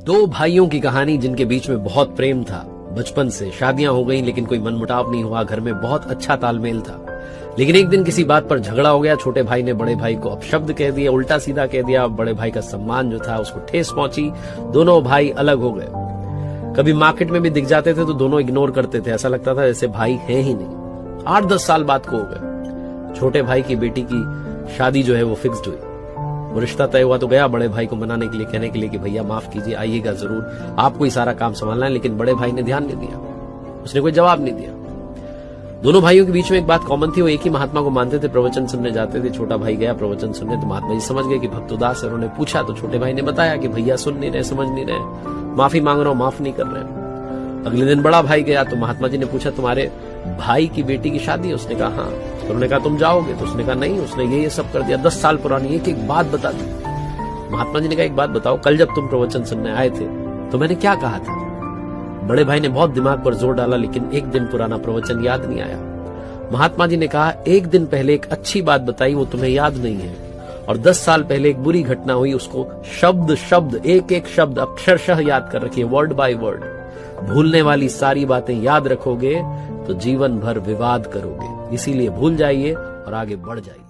दो भाइयों की कहानी जिनके बीच में बहुत प्रेम था बचपन से। शादियां हो गईं लेकिन कोई मनमुटाव नहीं हुआ, घर में बहुत अच्छा तालमेल था। लेकिन एक दिन किसी बात पर झगड़ा हो गया। छोटे भाई ने बड़े भाई को अपशब्द कह दिया, उल्टा सीधा कह दिया। बड़े भाई का सम्मान जो था उसको ठेस पहुंची। दोनों भाई अलग हो गए। कभी मार्केट में भी दिख जाते थे तो दोनों इग्नोर करते थे, ऐसा लगता था जैसे भाई है ही नहीं। 8-10 साल बाद को हो गए। छोटे भाई की बेटी की शादी जो है वो फिक्स्ड हुई। वो रिश्ता तय हुआ तो गया बड़े भाई को मनाने के लिए, कहने के लिए कि भैया माफ कीजिए, आइएगा जरूर, आपको ही सारा काम संभालना है। लेकिन बड़े भाई ने ध्यान नहीं दिया, उसने कोई जवाब नहीं दिया। दोनों भाइयों के बीच में एक बात कॉमन थी, वो एक ही महात्मा को मानते थे, प्रवचन सुनने जाते थे। छोटा भाई गया प्रवचन सुनने तो महात्मा जी समझ गए कि भक्त उदास है। उन्होंने पूछा तो छोटे भाई ने बताया कि भैया सुन नहीं रहे, समझ नहीं रहे, माफी मांग रहा हूं, माफ नहीं कर रहे। अगले दिन बड़ा भाई गया तो महात्मा जी ने पूछा तुम्हारे भाई की बेटी की शादी है? उसने कहा हाँ। तो उन्होंने कहा तुम जाओगे? तो उसने कहा नहीं, उसने ये सब कर दिया, 10 साल पुरानी एक बात बता दी। महात्मा जी ने कहा एक बात बताओ, कल जब तुम प्रवचन सुनने आए थे तो मैंने क्या कहा था? बड़े भाई ने बहुत दिमाग पर जोर डाला लेकिन एक दिन पुराना प्रवचन याद नहीं आया। महात्मा जी ने कहा एक दिन पहले एक अच्छी बात बताई, वो तुम्हें याद नहीं है, और 10 साल पहले एक बुरी घटना हुई, उसको शब्द शब्द एक शब्द अक्षरशः याद कर रखिए, वर्ड बाय वर्ड। भूलने वाली सारी बातें याद रखोगे तो जीवन भर विवाद करोगे। इसीलिए भूल जाइए और आगे बढ़ जाइए।